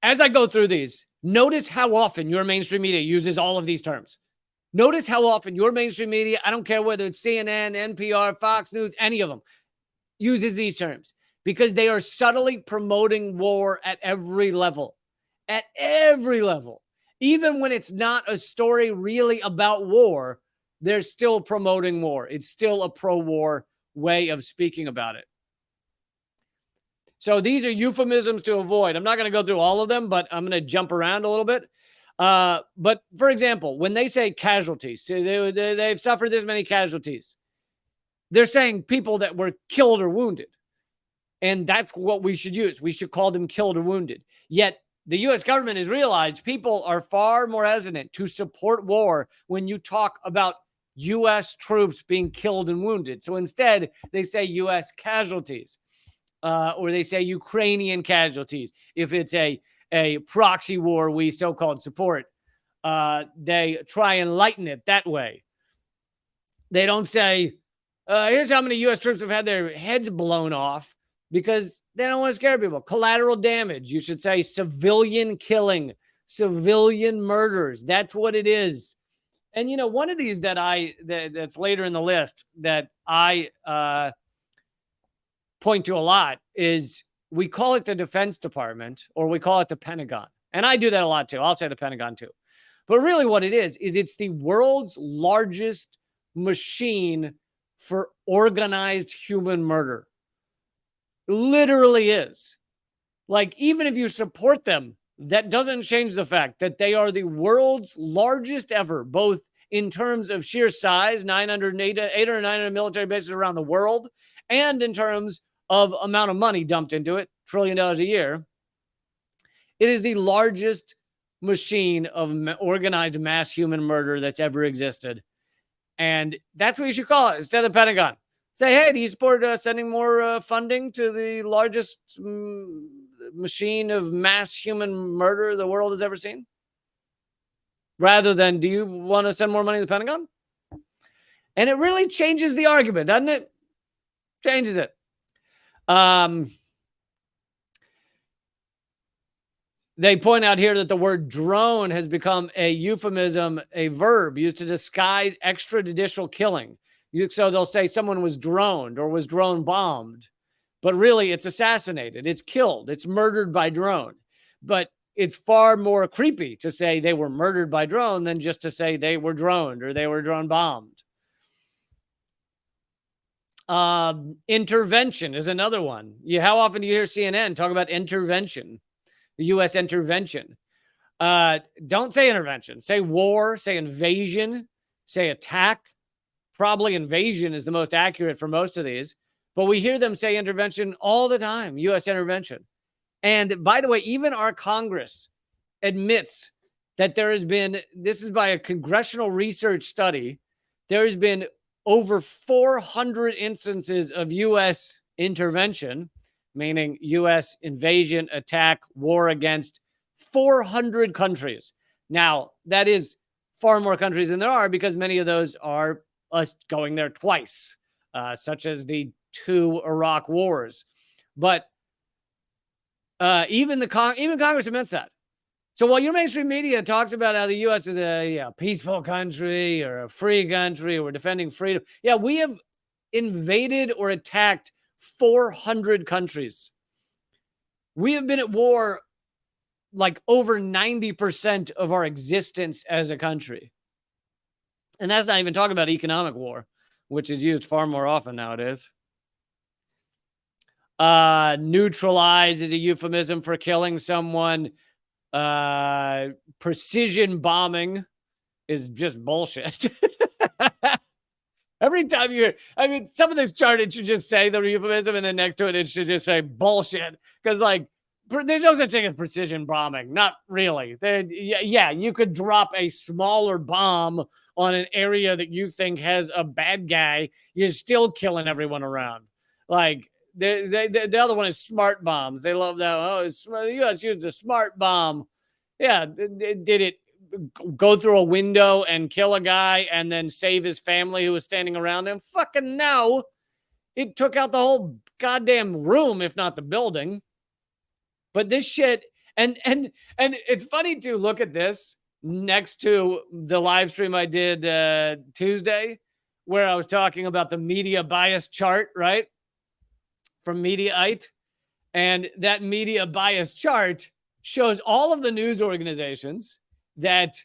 as I go through these, notice how often your mainstream media uses all of these terms. Notice how often your mainstream media, I don't care whether it's CNN, NPR, Fox News, any of them, uses these terms because they are subtly promoting war at every level. At every level. Even when it's not a story really about war, they're still promoting war. It's still a pro-war way of speaking about it. So these are euphemisms to avoid. I'm not going to go through all of them, but I'm going to jump around a little bit. But for example, when they say casualties, they've suffered this many casualties. They're saying people that were killed or wounded. And that's what we should use. We should call them killed or wounded. Yet the U.S. government has realized people are far more hesitant to support war when you talk about U.S. troops being killed and wounded. So instead, they say U.S. casualties, or they say Ukrainian casualties. If it's a proxy war we so-called support, they try and lighten it that way. They don't say, here's how many U.S. troops have had their heads blown off, because they don't want to scare people. Collateral damage. You should say civilian killing, civilian murders. That's what it is. And, you know, one of these that's later in the list that I point to a lot is we call it the Defense Department, or we call it the Pentagon. And I do that a lot too. I'll say the Pentagon too. But really what it is it's the world's largest machine for organized human murder. Literally is. Like, even if you support them, that doesn't change the fact that they are the world's largest ever, both in terms of sheer size, 800 or 900 military bases around the world, and in terms of amount of money dumped into it, $1 trillion a year. It is the largest machine of organized mass human murder that's ever existed. And that's what you should call it instead of the Pentagon. Say, hey, do you support sending more funding to the largest machine of mass human murder the world has ever seen? Rather than, do you want to send more money to the Pentagon? And it really changes the argument, doesn't it? Changes it. They point out here that the word drone has become a euphemism, a verb used to disguise extrajudicial killing. So they'll say someone was droned or was drone bombed, but really it's assassinated, it's killed, it's murdered by drone. But it's far more creepy to say they were murdered by drone than just to say they were droned or they were drone bombed. Intervention is another one. How often do you hear CNN talk about intervention, the U.S. intervention? Don't say intervention. Say war, say invasion, say attack. Probably invasion is the most accurate for most of these, but we hear them say intervention all the time, U.S. intervention. And by the way, even our Congress admits that there has been, this is by a congressional research study, there has been over 400 instances of U.S. intervention, meaning U.S. invasion, attack, war against 400 countries. Now, that is far more countries than there are because many of those are us going there twice, such as the 2 Iraq wars. But even Congress admits that. So while your mainstream media talks about how the U.S. is a peaceful country or a free country, or we're defending freedom, we have invaded or attacked 400 countries. We have been at war like over 90% of our existence as a country. And that's not even talking about economic war, which is used far more often nowadays. Neutralize is a euphemism for killing someone. Precision bombing is just bullshit. Every time some of this chart, it should just say the euphemism, and then next to it, it should just say bullshit. Because, like, there's no such thing as precision bombing. Not really. You could drop a smaller bomb on an area that you think has a bad guy. You're still killing everyone around. Like, the other one is smart bombs. They love that. Oh, the U.S. used a smart bomb. Yeah. Did it go through a window and kill a guy and then save his family who was standing around him? Fucking no. It took out the whole goddamn room, if not the building. But this shit, And it's funny to look at this next to the live stream I did Tuesday, where I was talking about the media bias chart, right? From Mediaite. And that media bias chart shows all of the news organizations that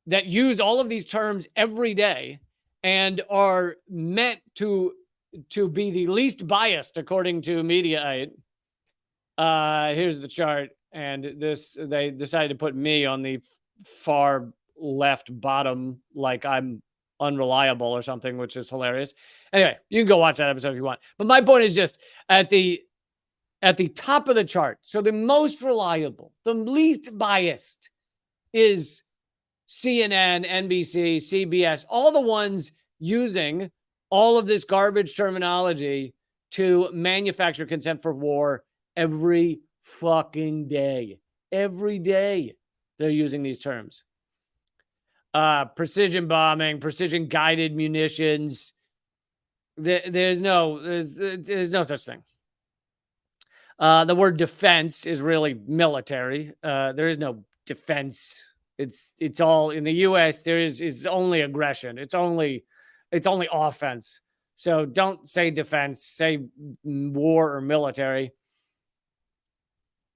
use all of these terms every day and are meant to be the least biased according to Mediaite. Here's the chart, and they decided to put me on the far left bottom, like I'm unreliable or something, which is hilarious. Anyway, you can go watch that episode if you want. But my point is just at the top of the chart. So the most reliable, the least biased is CNN, NBC, CBS, all the ones using all of this garbage terminology to manufacture consent for war every fucking day. Every day they're using these terms. Precision bombing, precision guided munitions. There's no such thing. The word defense is really military. There is no defense. It's all in the U.S. It's only aggression. It's only offense. So don't say defense. Say war or military.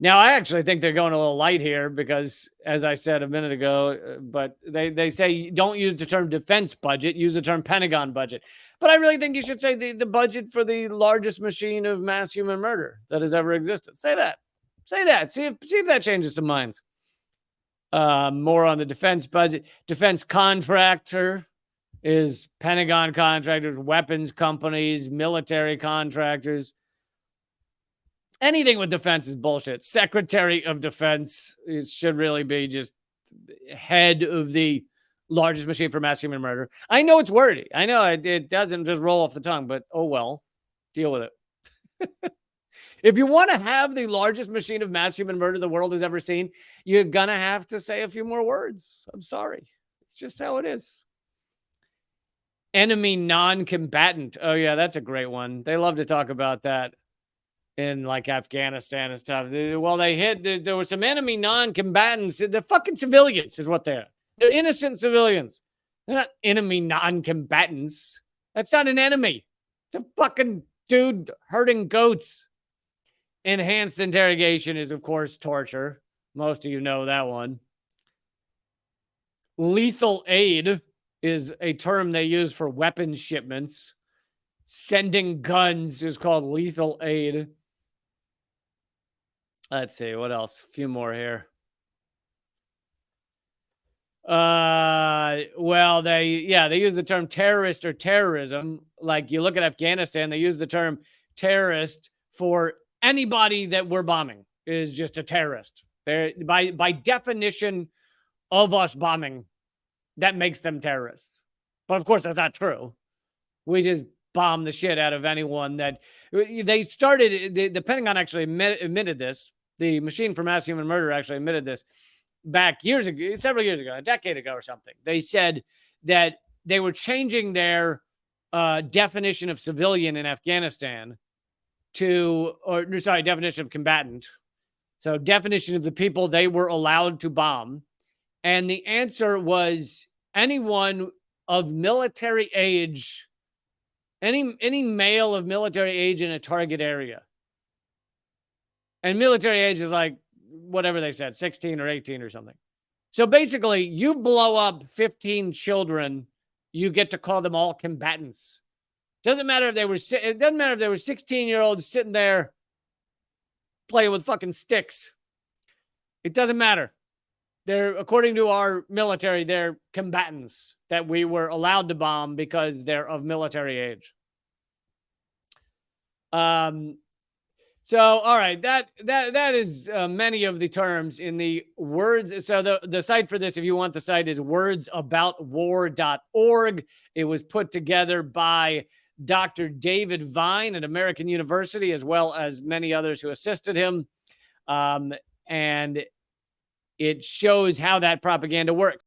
Now, I actually think they're going a little light here because, as I said a minute ago, but they say don't use the term defense budget, use the term Pentagon budget. But I really think you should say the budget for the largest machine of mass human murder that has ever existed. Say that. Say that. See if that changes some minds. More on the defense budget. Defense contractor is Pentagon contractors, weapons companies, military contractors. Anything with defense is bullshit. Secretary of Defense, it should really be just head of the largest machine for mass human murder. I know it's wordy. I know it doesn't just roll off the tongue, but oh well. Deal with it. If you want to have the largest machine of mass human murder the world has ever seen, you're going to have to say a few more words. I'm sorry. It's just how it is. Enemy non-combatant. Oh, yeah, that's a great one. They love to talk about that in like Afghanistan and stuff. Well, there were some enemy non-combatants. They're fucking civilians is what they're. They're innocent civilians. They're not enemy non-combatants. That's not an enemy. It's a fucking dude herding goats. Enhanced interrogation is, of course, torture. Most of you know that one. Lethal aid is a term they use for weapons shipments. Sending guns is called lethal aid. Let's see, what else? A few more here. Well, they use the term terrorist or terrorism. Like you look at Afghanistan, they use the term terrorist for anybody that we're bombing is just a terrorist. They're, by definition of us bombing, that makes them terrorists. But of course, that's not true. We just bomb the shit out of anyone that they started. The Pentagon actually admitted this. The machine for mass human murder actually admitted this back years ago, several years ago, a decade ago or something. They said that they were changing their definition of civilian in Afghanistan definition of combatant. So definition of the people they were allowed to bomb. And the answer was anyone of military age, any male of military age in a target area. And military age is like whatever they said, 16 or 18 or something. So basically, you blow up 15 children, you get to call them all combatants. Doesn't matter if they were 16-year-olds sitting there playing with fucking sticks. It doesn't matter. They're, according to our military, they're combatants that we were allowed to bomb because they're of military age. So, all right, that is many of the terms in the words. So the site for this, if you want the site, is wordsaboutwar.org. It was put together by Dr. David Vine at American University, as well as many others who assisted him. And it shows how that propaganda works.